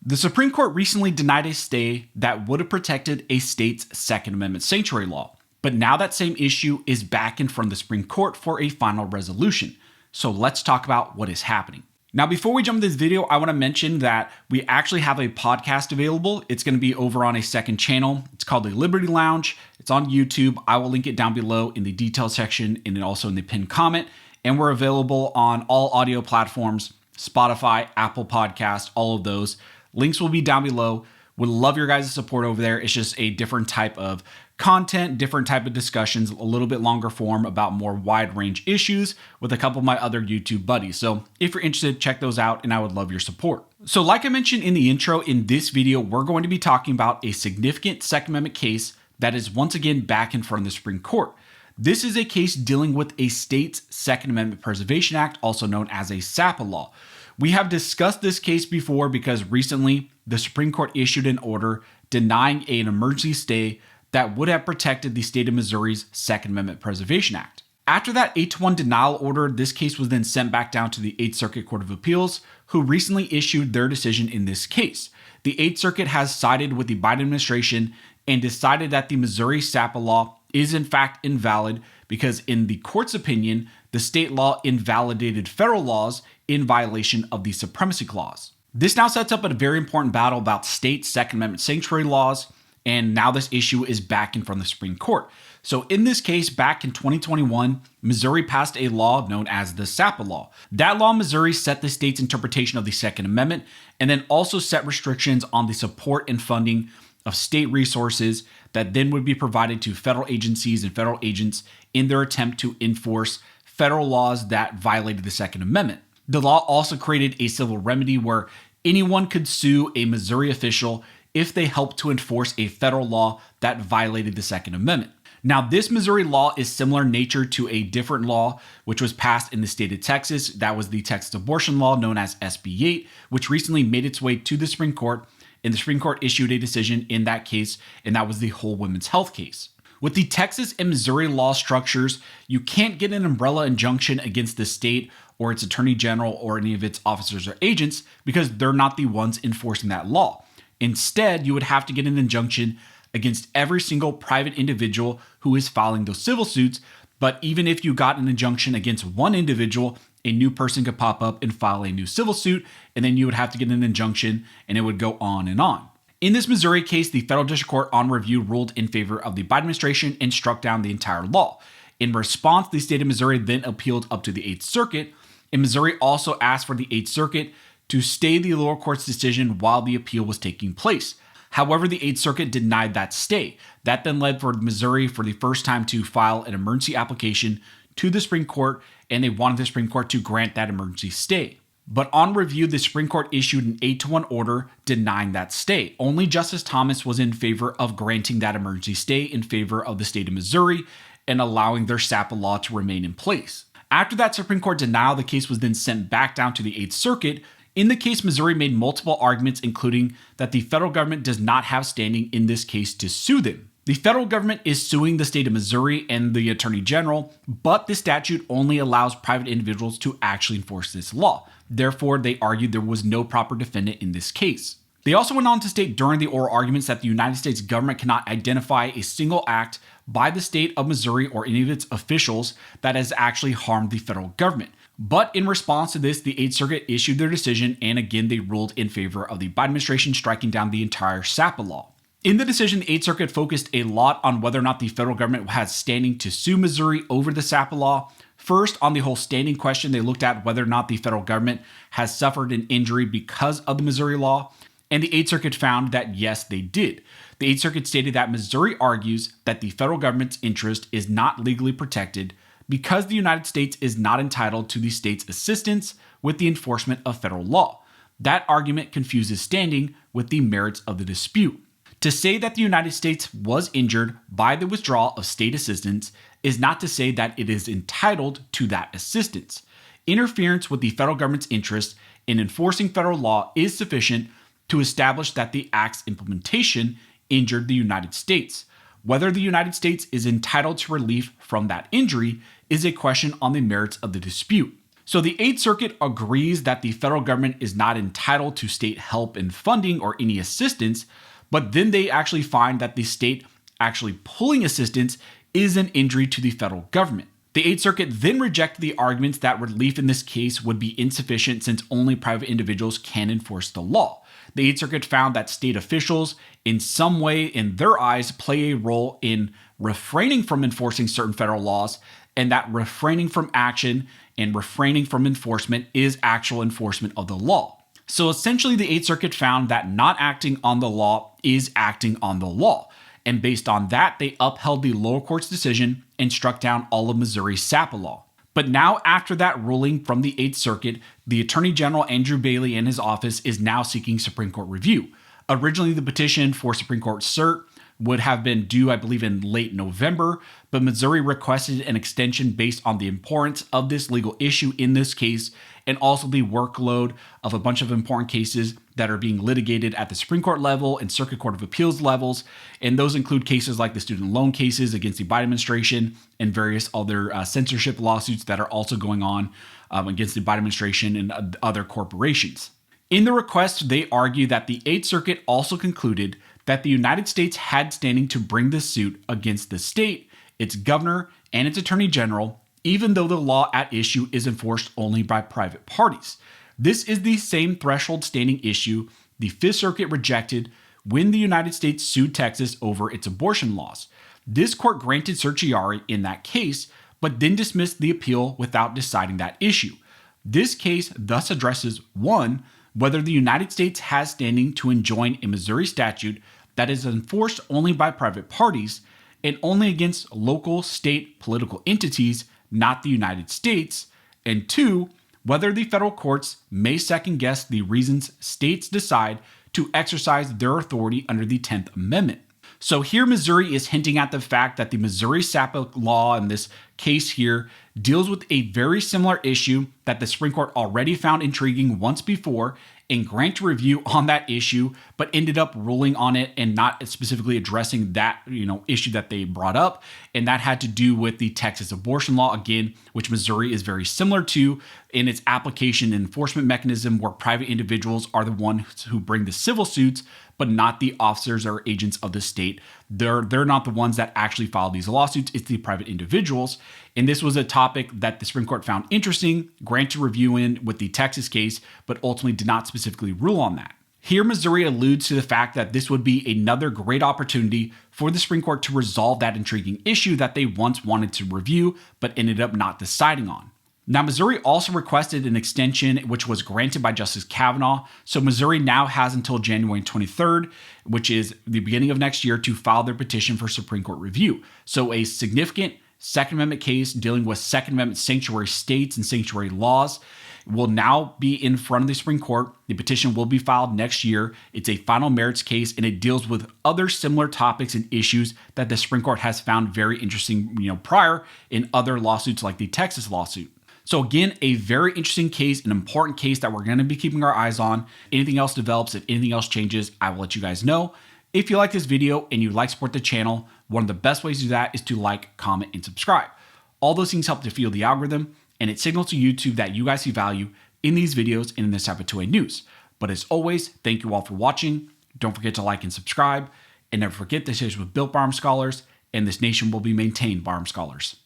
The Supreme Court recently denied a stay that would have protected a state's Second Amendment sanctuary law. But now that same issue is back in front of the Supreme Court for a final resolution. So let's talk about what is happening. Now, before we jump into this video, I want to mention that we actually have a podcast available. It's going to be over on a second channel. It's called the Liberty Lounge. It's on YouTube. I will link it down below in the details section and then also in the pinned comment. And we're available on all audio platforms, Spotify, Apple Podcast, all of those. Links will be down below. Would love your guys' support over there. It's just a different type of content, different type of discussions, a little bit longer form about more wide range issues with a couple of my other YouTube buddies. So if you're interested, check those out and I would love your support. So like I mentioned in the intro, in this video, we're going to be talking about a significant Second Amendment case that is once again back in front of the Supreme Court. This is a case dealing with a state's Second Amendment Preservation Act, also known as a SAPA law. We have discussed this case before because recently the Supreme Court issued an order denying an emergency stay that would have protected the state of Missouri's Second Amendment Preservation Act. After that 8-1 denial order, this case was then sent back down to the 8th Circuit Court of Appeals, who recently issued their decision in this case. The 8th Circuit has sided with the Biden administration and decided that the Missouri SAPA law is in fact invalid because in the court's opinion, the state law invalidated federal laws in violation of the Supremacy Clause. This now sets up a very important battle about state Second Amendment sanctuary laws, and now this issue is back in front of the Supreme Court. So in this case, back in 2021, Missouri passed a law known as the SAPA law. That law in Missouri set the state's interpretation of the Second Amendment and then also set restrictions on the support and funding of state resources that then would be provided to federal agencies and federal agents in their attempt to enforce federal laws that violated the Second Amendment. The law also created a civil remedy where anyone could sue a Missouri official if they helped to enforce a federal law that violated the Second Amendment. Now, this Missouri law is similar in nature to a different law which was passed in the state of Texas. That was the Texas abortion law known as SB 8, which recently made its way to the Supreme Court, and the Supreme Court issued a decision in that case, and that was the whole women's health case. With the Texas and Missouri law structures, you can't get an umbrella injunction against the state or its attorney general or any of its officers or agents because they're not the ones enforcing that law. Instead, you would have to get an injunction against every single private individual who is filing those civil suits. But even if you got an injunction against one individual, a new person could pop up and file a new civil suit, and then you would have to get an injunction, and it would go on and on. In this Missouri case, the federal district court on review ruled in favor of the Biden administration and struck down the entire law. In response, the state of Missouri then appealed up to the 8th Circuit, and Missouri also asked for the 8th Circuit to stay the lower court's decision while the appeal was taking place. However, the 8th Circuit denied that stay. That then led for Missouri for the first time to file an emergency application to the Supreme Court, and they wanted the Supreme Court to grant that emergency stay. But on review, the Supreme Court issued an 8-1 order denying that stay. Only Justice Thomas was in favor of granting that emergency stay in favor of the state of Missouri and allowing their SAPA law to remain in place. After that Supreme Court denial, the case was then sent back down to the 8th Circuit. In the case, Missouri made multiple arguments, including that the federal government does not have standing in this case to sue them. The federal government is suing the state of Missouri and the attorney general, but the statute only allows private individuals to actually enforce this law. Therefore, they argued there was no proper defendant in this case. They also went on to state during the oral arguments that the United States government cannot identify a single act by the state of Missouri or any of its officials that has actually harmed the federal government. But in response to this, the 8th Circuit issued their decision, and again, they ruled in favor of the Biden administration, striking down the entire SAPA law. In the decision, the 8th Circuit focused a lot on whether or not the federal government has standing to sue Missouri over the SAPA law. First, on the whole standing question, they looked at whether or not the federal government has suffered an injury because of the Missouri law, and the 8th Circuit found that yes, they did. The 8th Circuit stated that Missouri argues that the federal government's interest is not legally protected because the United States is not entitled to the state's assistance with the enforcement of federal law. That argument confuses standing with the merits of the dispute. To say that the United States was injured by the withdrawal of state assistance is not to say that it is entitled to that assistance. Interference with the federal government's interest in enforcing federal law is sufficient to establish that the act's implementation injured the United States. Whether the United States is entitled to relief from that injury is a question on the merits of the dispute. So the Eighth Circuit agrees that the federal government is not entitled to state help and funding or any assistance, but then they actually find that the state actually pulling assistance is an injury to the federal government. The Eighth Circuit then rejected the arguments that relief in this case would be insufficient since only private individuals can enforce the law. The Eighth Circuit found that state officials, in some way in their eyes, play a role in refraining from enforcing certain federal laws, and that refraining from action and refraining from enforcement is actual enforcement of the law. So essentially, the Eighth Circuit found that not acting on the law is acting on the law. And based on that, they upheld the lower court's decision and struck down all of Missouri's SAPA law. But now, after that ruling from the Eighth Circuit, the Attorney General Andrew Bailey and his office is now seeking Supreme Court review. Originally, the petition for Supreme Court cert would have been due, I believe, in late November, but Missouri requested an extension based on the importance of this legal issue in this case and also the workload of a bunch of important cases that are being litigated at the Supreme Court level and Circuit Court of Appeals levels. And those include cases like the student loan cases against the Biden administration and various other censorship lawsuits that are also going on against the Biden administration and other corporations. In the request, they argue that the Eighth Circuit also concluded that the United States had standing to bring this suit against the state, its governor, and its attorney general, even though the law at issue is enforced only by private parties. This is the same threshold standing issue the Fifth Circuit rejected when the United States sued Texas over its abortion laws. This court granted certiorari in that case, but then dismissed the appeal without deciding that issue. This case thus addresses 1, whether the United States has standing to enjoin a Missouri statute that is enforced only by private parties and only against local state political entities, not the United States, and 2, whether the federal courts may second guess the reasons states decide to exercise their authority under the 10th Amendment. So here Missouri is hinting at the fact that the Missouri SAPA law in this case here deals with a very similar issue that the Supreme Court already found intriguing once before and granted review on that issue, but ended up ruling on it and not specifically addressing that issue that they brought up. And that had to do with the Texas abortion law, again, which Missouri is very similar to in its application and enforcement mechanism, where private individuals are the ones who bring the civil suits, but not the officers or agents of the state. They're not the ones that actually file these lawsuits. It's the private individuals. And this was a topic that the Supreme Court found interesting, granted review in with the Texas case, but ultimately did not specifically rule on that. Here, Missouri alludes to the fact that this would be another great opportunity for the Supreme Court to resolve that intriguing issue that they once wanted to review, but ended up not deciding on. Now, Missouri also requested an extension, which was granted by Justice Kavanaugh. So Missouri now has until January 23rd, which is the beginning of next year, to file their petition for Supreme Court review. So a significant Second Amendment case dealing with Second Amendment sanctuary states and sanctuary laws will now be in front of the Supreme Court. The petition will be filed next year. It's a final merits case, and it deals with other similar topics and issues that the Supreme Court has found very interesting, prior in other lawsuits like the Texas lawsuit. So again, a very interesting case, an important case that we're going to be keeping our eyes on. Anything else develops, if anything else changes, I will let you guys know. If you like this video and you'd like to support the channel, one of the best ways to do that is to like, comment, and subscribe. All those things help to fuel the algorithm, and it signals to YouTube that you guys see value in these videos and in this type of 2A news. But as always, thank you all for watching. Don't forget to like and subscribe, and never forget this is with Built by Armed Scholars, and this nation will be maintained by Armed Scholars.